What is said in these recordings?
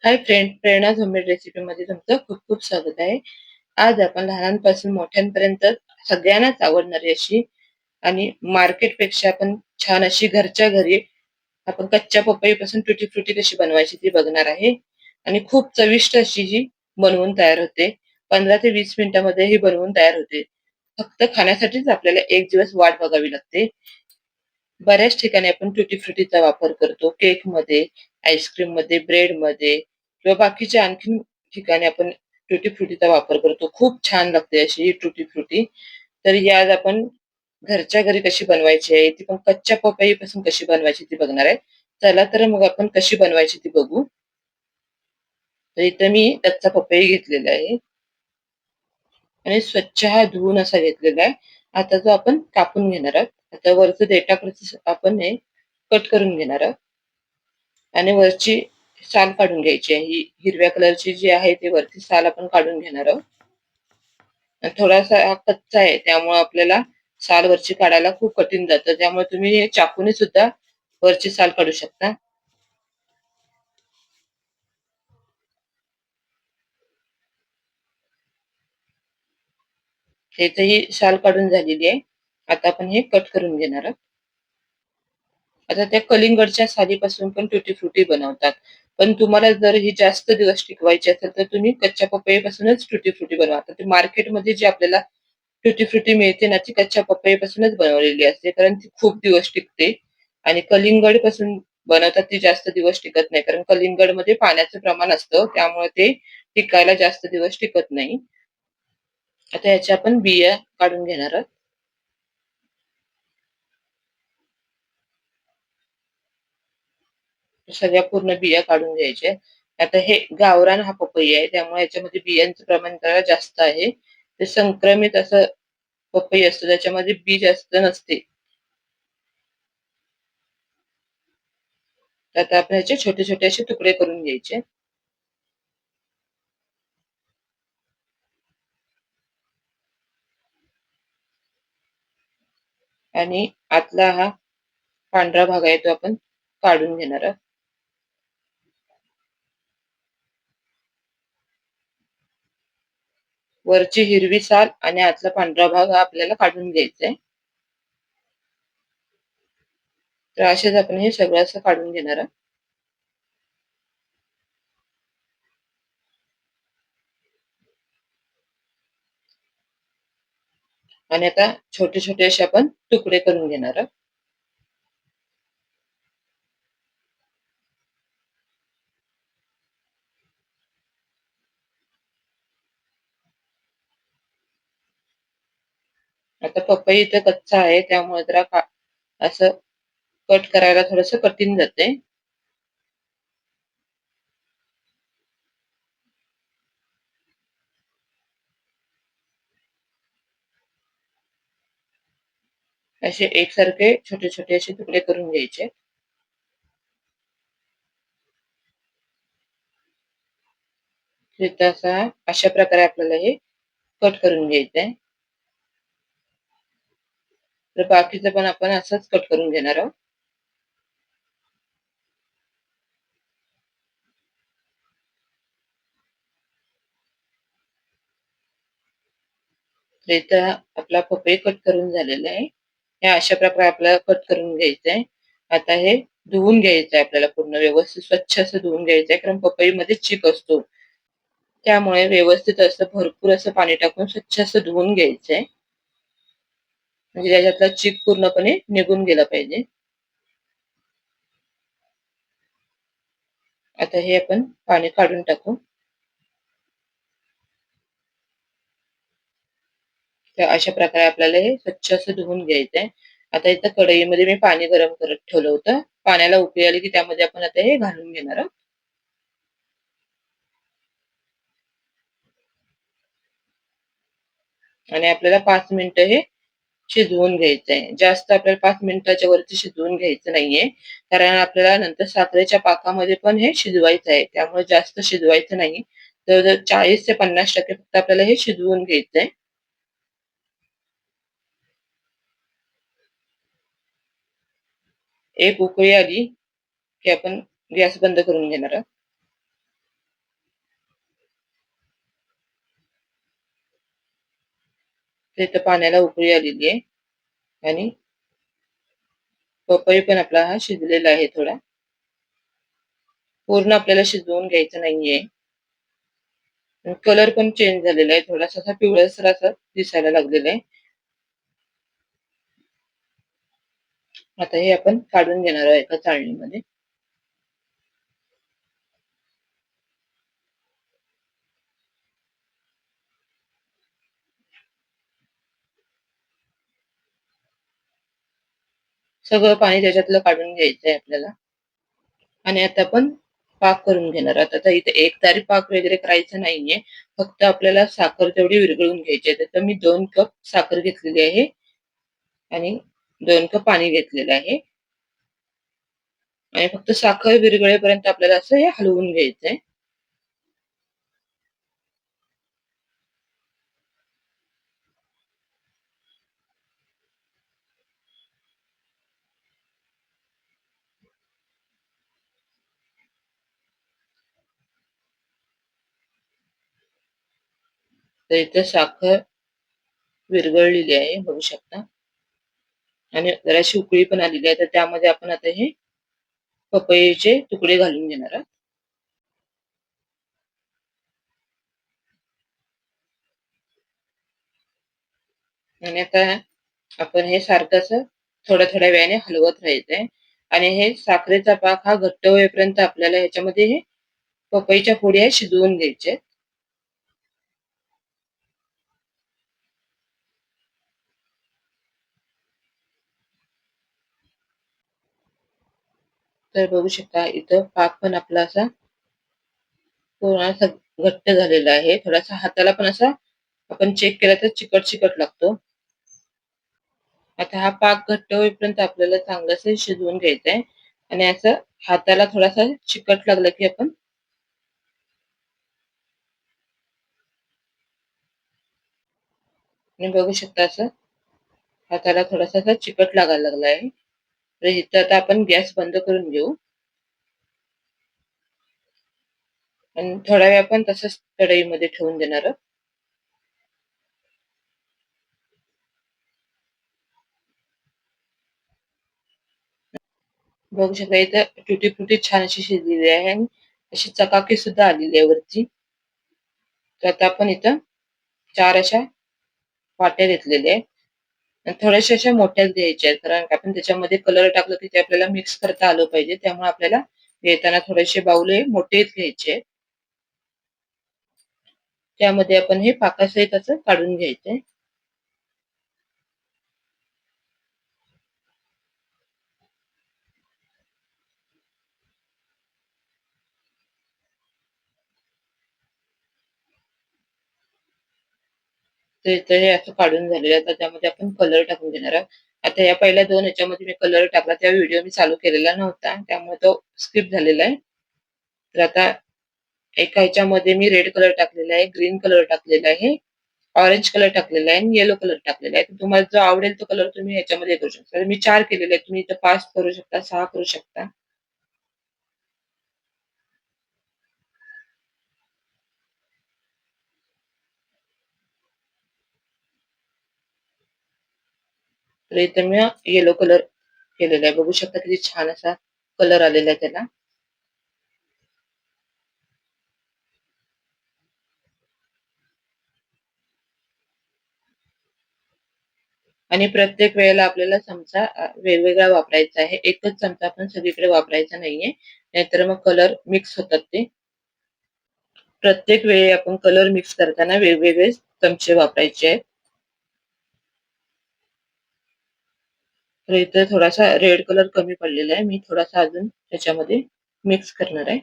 Hi friend, प्रेरणाज homemade रेसिपीमध्ये तुमचं खूप खूप स्वागत आहे. आज आपण लहानांपासून मोठ्यांपर्यंत सगळ्यांनाच आवडणारी अशी आणि मार्केटपेक्षा पण छान अशी घरच्या घरी आपण कच्च्या पपईपासून टुटी फ्रुटी कशी बनवायची ती बघणार आहे. आणि खूप चविष्ट अशी ही बनवून तयार होते. 15 ते 20 मिनिटांमध्ये ही बनवून तयार होते. फक्त खाण्यासाठीच आपल्याला एक दिवस वाट बघावी लागते. बऱ्याच ठिकाणी आपण टुटी फ्रुटीचा वापर करतो. केकमध्ये, आईस्क्रीममध्ये, ब्रेडमध्ये किंवा बाकीच्या आणखीन ठिकाणी आपण टुटी फ्रुटीचा वापर करतो. खूप छान लागते अशी ही टुटी फ्रुटी. तर ही आज आपण घरच्या घरी कशी बनवायची आहे, ती पण कच्च्या पपईपासून कशी बनवायची ती बघणार आहे. चला तर मग आपण कशी बनवायची ती बघू. तर इथं मी कच्चा पपई घेतलेला आहे आणि स्वच्छ हा धुवून असा घेतलेला आहे. आता जो आपण कापून घेणार आहोत. आता वरचं देठाकडचं आपण हे कट करून घेणार आहोत आणि वरची साल काढून घ्यायची आहे. ही हिरव्या कलरची जी आहे ती वरची साल आपण काढून घेणार आहोत. आणि थोडासा हा कच्चा आहे त्यामुळे आपल्याला साल वरची काढायला खूप कठीण जातं. त्यामुळे तुम्ही हे चाकूने सुद्धा वरची साल काढू शकता. ह्याचीही साल काढून झालेली आहे. आता आपण हे कट करून घेणार आहोत. आता त्या कलिंगडच्या सालीपासून पण टुटी फ्रुटी बनवतात. पण तुम्हाला जर ही जास्त दिवस टिकवायची असेल तर तुम्ही कच्च्या पपईपासूनच टुटी फ्रुटी बनवा. आता ते मार्केटमध्ये जी आपल्याला टुटी फ्रुटी मिळते ना ती कच्च्या पपईपासूनच बनवलेली असते, कारण ती खूप दिवस टिकते. आणि कलिंगड पासून बनवतात ती जास्त दिवस टिकत नाही, कारण कलिंगडमध्ये पाण्याचं प्रमाण असतं त्यामुळे ते टिकायला जास्त दिवस टिकत नाही. आता ह्याच्या आपण बिया काढून घेणार आहोत. सगळ्या पूर्ण बिया काढून घ्यायच्या. आता हे गावरान हा पपई आहे त्यामुळे याच्यामध्ये बियांचं प्रमाण जरा जास्त आहे. ते संक्रमित असं पपई असतं त्याच्यामध्ये बी जास्त नसते. तर आता आपण ह्याचे छोटे छोटे असे तुकडे करून घ्यायचे. आणि आतला हा पांढरा भाग आहे तो आपण काढून घेणार आहोत. वरची हिरवी साल आणि आतला पांढरा भाग हा आपल्याला काढून घ्यायचा आहे. तर असेच आपण हे सगळं असं काढून घेणार आहोत. आणि आता छोटे छोटे असे आपण तुकडे करून घेणार आहोत. आता पपई इथं कच्चा आहे त्यामुळे जरा असं कट करायला थोडस कठीण जाते. असे एकसारखे छोटे छोटे असे तुकडे करून घ्यायचे. अशा प्रकारे आपल्याला हे कट करून घ्यायचं आहे. तर बाकीचं पण आपण असंच कट करून घेणार आहोत. तर इथं आपला पपई कट करून झालेला आहे. हे अशा प्रकारे आपल्याला कट करून घ्यायचं आहे. आता हे धुवून घ्यायचं आहे आपल्याला, पूर्ण व्यवस्थित स्वच्छ असं धुवून घ्यायचं आहे, कारण पपईमध्ये चीक असतो. त्यामुळे व्यवस्थित असं भरपूर असं पाणी टाकून स्वच्छ असं धुवून घ्यायचंय, म्हणजे त्याच्यातला चीक पूर्णपणे निघून गेला पाहिजे. आता हे आपण पाणी काढून टाकू. तर अशा प्रकारे आपल्याला हे स्वच्छ असं धुवून घ्यायचंय. आता इथं कढईमध्ये मी पाणी गरम करत ठेवलं होतं. पाण्याला उकळी आली की त्यामध्ये आपण आता हे घालून घेणार आहोत. आणि आपल्याला 5 मिनिटं हे शिजवून घ्यायचंय. जास्त आपल्याला 5 मिनिटाच्या वरती शिजवून घ्यायचं नाहीये, कारण आपल्याला नंतर साखरेच्या पाकामध्ये पण हे शिजवायचं आहे. त्यामुळे जास्त शिजवायचं नाही. जवळजवळ 40 ते 50% फक्त आपल्याला हे शिजवून घ्यायचंय. एक उकळी आली की आपण गॅस बंद करून घेणार आहोत. तर इथं पाण्याला उकळी आलेली आहे आणि पपई पण आपला हा शिजलेला आहे थोडा. पूर्ण आपल्याला शिजवून घ्यायचं नाहीये. कलर पण चेंज झालेला आहे. थोडासा असा पिवळसर असा दिसायला लागलेला आहे. आता हे आपण काढून घेणार आहोत एका चाळणीमध्ये. सगळं पाणी त्याच्यातलं काढून घ्यायचं आहे आपल्याला. आणि आता आपण पाक करून घेणार आहोत. आता इथे एकतारी पाक वगैरे करायचं नाहीये. फक्त आपल्याला साखर तेवढी विरघळून घ्यायची आहे. तर मी 2 कप साखर घेतलेली आहे आणि 2 कप पाणी घेतलेलं आहे. आणि फक्त साखर विरघळेपर्यंत आपल्याला असं हे हलवून घ्यायचंय. तर इथे साखर विरघळलेली आहे बघू शकता. आणि जराशी उकळी पण आलेली आहे. तर त्यामध्ये आपण आता हे पपईचे तुकडे घालून घेणार आहोत. आणि आता आपण हे सारखं असं थोड्या थोड्या वेळाने हलवत राहायचंय. आणि हे साखरेचा पाक हा घट्ट होईपर्यंत आपल्याला ह्याच्यामध्ये हे पपईच्या फोडी शिजवून घ्यायच्या. तर बघू शकता इथं पाक पण आपला असा पूर्ण असा घट्ट झालेला आहे. थोडासा हाताला पण असा आपण चेक केला तर चिकट चिकट लागतो. आता हा पाक घट्ट होईपर्यंत आपल्याला चांगलंसं शिजवून घ्यायचंय. आणि असं हाताला थोडासा चिकट लागला की आपण बघू शकता असं हाताला थोडासा असा चिकट लागायला लागला आहे. तर इथं आता आपण गॅस बंद करून घेऊ आणि थोडा वेळ आपण तसंच कढईमध्ये ठेवून देणार आहोत. बघू शकता इथं तुटी फुटी छान अशी शिजलेली आहे आणि अशी चकाकी सुद्धा आलेली आहे वरती. तर आता आपण इथं 4 अशा वाट्या घेतलेल्या आहेत. आणि थोड्याशा अशा मोठ्याच घ्यायच्या आहेत. कारण आपण त्याच्यामध्ये कलर टाकलं की ते आपल्याला मिक्स करता आलं पाहिजे. त्यामुळे आपल्याला घेताना थोडेसे बाउल हे मोठेच घ्यायचे आहेत. त्यामध्ये आपण हे पाकासहित असं काढून घ्यायचंय. तर इथं हे असं काढून झालेलं आहे. तर त्यामध्ये आपण कलर टाकून घेणार आहोत. आता या पहिल्या 2 ह्याच्यामध्ये मी कलर टाकला. त्या व्हिडिओ मी चालू केलेला नव्हता. त्यामुळे तो स्किप झालेला आहे. तर आता एका ह्याच्यामध्ये मी रेड कलर टाकलेला आहे, ग्रीन कलर टाकलेला आहे, ऑरेंज कलर टाकलेला आहे आणि येलो कलर टाकलेला आहे. तर तुम्हाला जो आवडेल तो कलर तुम्ही ह्याच्यामध्ये करू शकता. तर मी 4 केलेले आहेत. तुम्ही इथं 5 करू शकता, 6 करू शकता. तर इथं मी येलो कलर केलेला आहे. बघू शकता किती छान असा कलर आलेला आहे त्याला. आणि प्रत्येक वेळेला आपल्याला चमचा वेगवेगळा वापरायचा आहे. एकच चमचा आपण सगळीकडे वापरायचा नाहीये. नाहीतर मग कलर मिक्स होतात ते. प्रत्येक वेळी आपण कलर मिक्स करताना वेगवेगळे चमचे वापरायचे आहेत. तर इथे थोडासा रेड कलर कमी पडलेला आहे. मी थोडासा अजून त्याच्यामध्ये मिक्स करणार आहे.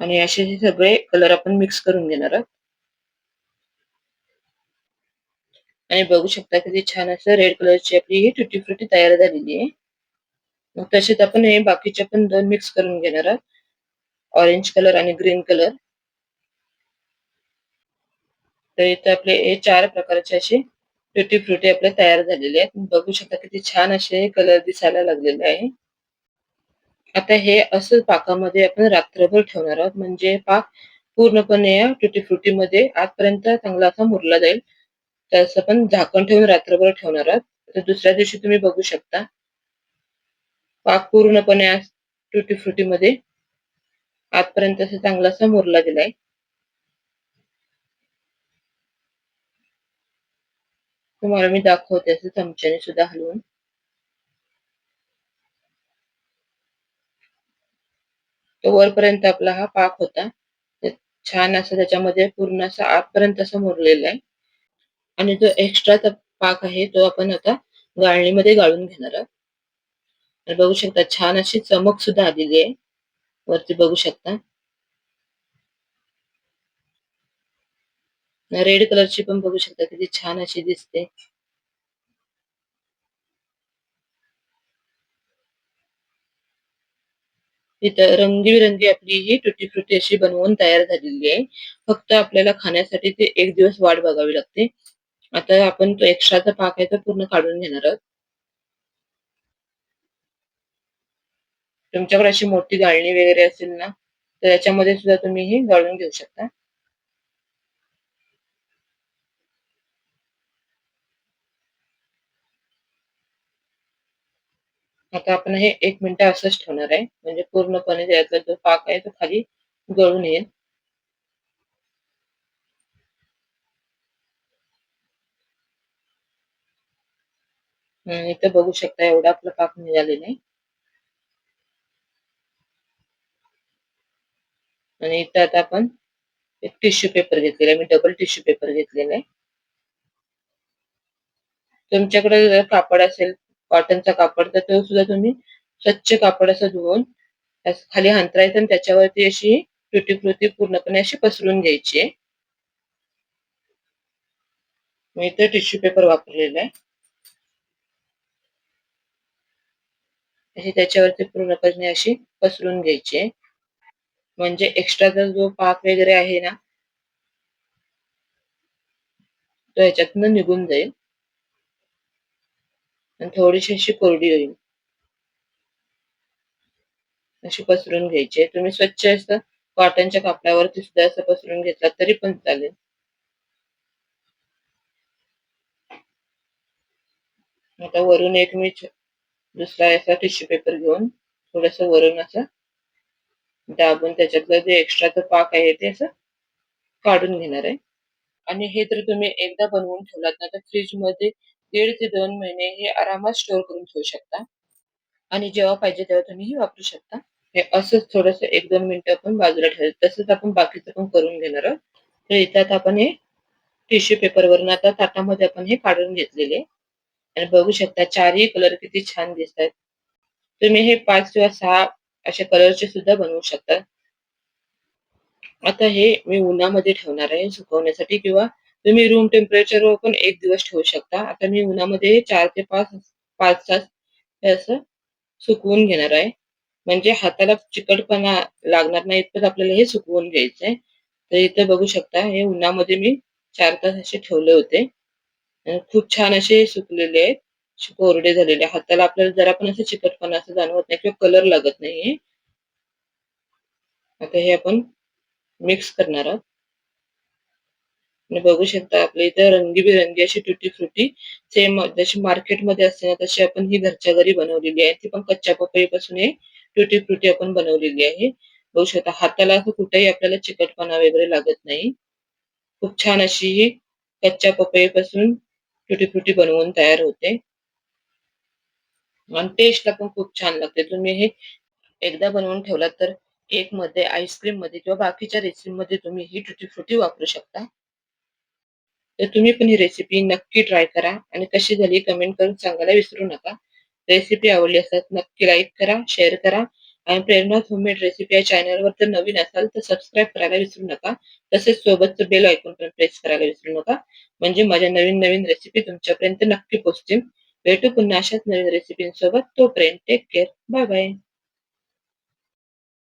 आणि असे हे सगळे कलर आपण मिक्स करून घेणार आहोत. आणि बघू शकता किती छान असं रेड कलरची आपली ही तुटी फ्रुटी तयार झालेली आहे. मग तसेच आपण हे बाकीचे पण 2 मिक्स करून घेणार आहोत. ऑरेंज कलर आणि ग्रीन कलर. तर इथे आपले हे 4 प्रकारचे असे ट्युटी फ्रुटी आपले तयार झालेले आहेत. बघू शकता किती छान असे कलर दिसायला लागलेले आहे. आता हे असं पाकामध्ये आपण रात्रभर ठेवणार आहोत म्हणजे पाक पूर्णपणे या ट्युटी फ्रुटीमध्ये आतपर्यंत चांगला असा मुरला जाईल. तसं पण झाकण ठेवून रात्रभर ठेवणार आहात. तर दुसऱ्या दिवशी तुम्ही बघू शकता पाक पूर्णपणे ट्युटी फ्रुटीमध्ये आतपर्यंत असं चांगला असा मुरला गेलाय. तुम्हाला मी दाखवते असं चमच्याने सुद्धा हलवून. तो वरपर्यंत आपला हा पाक होता. छान असं त्याच्यामध्ये पूर्ण असं आतपर्यंत असं मुरलेलं आहे. आणि जो एक्स्ट्राचा पाक आहे तो आपण आता गाळणीमध्ये गाळून घेणार आहोत. तर बघू शकता छान अशी चमक सुद्धा आलेली आहे. वरती बघू शकता. रेड कलरची पण बघू शकता किती छान अशी दिसते. तिथं रंगीबिरंगी आपली ही टुटी फ्रुटी अशी बनवून तयार झालेली आहे. फक्त आपल्याला खाण्यासाठी ते एक दिवस वाट बघावी लागते. आता आपण तो एक्स्ट्राचा पाक आहे तो पूर्ण काढून घेणार आहोत. तुमच्याकडे अशी मोठी गाळणी वगैरे असेल ना, तर याच्यामध्ये सुद्धा तुम्ही हे गाळून घेऊ शकता. आता आपण हे 1 मिनिट असंच ठेवणार आहे. म्हणजे पूर्णपणे त्यातला जो पाक आहे तो खाली गळून येईल. इथं बघू शकता एवढा आपला पाक निघालेला आहे. आणि इथं आता आपण एक टिश्यू पेपर घेतलेला आहे. मी डबल टिश्यू पेपर घेतलेला आहे. तुमच्याकडे जर कापड असेल कॉटनचा कापड तर तो सुद्धा तुम्ही स्वच्छ कापड असं धुवून असं खाली अंथरायचं आणि त्याच्यावरती अशी तुटी फ्रुटी पूर्णपणे अशी पसरून घ्यायची आहे. मी इथे टिश्यू पेपर वापरलेला आहे. अशी त्याच्यावरती पूर्णपणे अशी पसरून घ्यायची आहे. म्हणजे एक्स्ट्राचा जो पाक वगैरे आहे ना तो ह्याच्यातनं निघून जाईल आणि थोडीशी अशी कोरडी होईल. अशी पसरून घ्यायची आहे. तुम्ही स्वच्छ असं कॉटनच्या कापडावरती सुद्धा असं पसरून घेतला तरी पण चालेल. आता वरून एक मी दुसरा असा टिश्यू पेपर घेऊन थोडस वरून असं दाबून त्याच्यातलं जे एक्स्ट्राचं पाक आहे ते असं काढून घेणार आहे. आणि हे तर तुम्ही एकदा बनवून ठेवलात ना तर फ्रीजमध्ये 1.5 ते 2 महिने हे आरामात स्टोअर करून ठेवू शकता. आणि जेव्हा पाहिजे तेव्हा तुम्ही हे वापरू शकता. हे असंच थोडंसं 1-2 मिनिटं आपण बाजूला ठेवायचं. तसंच आपण बाकीचं पण करून घेणार आहोत. तर इथं आता आपण हे टिश्यू पेपरवरून आता ताटामध्ये आपण हे काढून घेतलेले आहे. आणि बघू शकता चारही कलर किती छान दिसतायत. तुम्ही हे 5 किंवा 6 अशा कलरचे सुद्धा बनवू शकता. आता हे मी उन्हामध्ये ठेवणार आहे सुकवण्यासाठी किंवा तुम्ही रूम टेम्परेचरवर पण 1 दिवस ठेवू शकता. आता मी उन्हामध्ये 4 ते 5 तास हे असं सुकवून घेणार आहे. म्हणजे हाताला चिकटपणा लागणार नाही इतपत आपल्याला हे सुकवून घ्यायचंय. तर इथे बघू शकता हे उन्हामध्ये मी 4 तास असे ठेवले होते. खूप छान असे सुकलेले आहेत. कोरडे झालेले. हाताला आपल्याला जरा पण असं चिकटपणा असं जाणवत नाही किंवा कलर लागत नाहीये. आता हे आपण मिक्स करणार आहोत. आणि बघू शकता आपल्या इथे रंगीबेरंगी अशी टुटी फ्रुटी सेम जशी मार्केटमध्ये असते ना तशी आपण ही घरच्या घरी बनवलेली आहे. ती पण कच्च्या पपईपासून हे टुटी फ्रुटी आपण बनवलेली आहे. बघू शकता हाताला असं कुठेही आपल्याला चिकटपणा वगैरे लागत नाही. खूप छान अशी ही कच्च्या पपईपासून टुटी फ्रुटी बनवून तयार होते. आणि टेस्टला पण खूप छान लागते. तुम्ही हे एकदा बनवून ठेवलात तर केकमध्ये, आईस्क्रीममध्ये किंवा बाकीच्या रेसिपीमध्ये तुम्ही ही टुटी फ्रुटी वापरू शकता. तर तुम्ही पण ही रेसिपी नक्की ट्राय करा आणि कशी झाली कमेंट करून सांगायला विसरू नका. रेसिपी आवडली असेल नक्की लाईक करा, शेअर करा आणि प्रेरणा होममेड रेसिपी या चॅनलवर जर नवीन असाल तर सबस्क्राईब करायला विसरू नका. तसेच सोबतचं बेल आयकॉन पण प्रेस करायला विसरू नका. म्हणजे माझ्या नवीन रेसिपी तुमच्यापर्यंत नक्की पोहोचतील. भेटू पुन्हा अशाच नवीन रेसिपींसोबत. तोपर्यंत टेक केअर. Bye bye.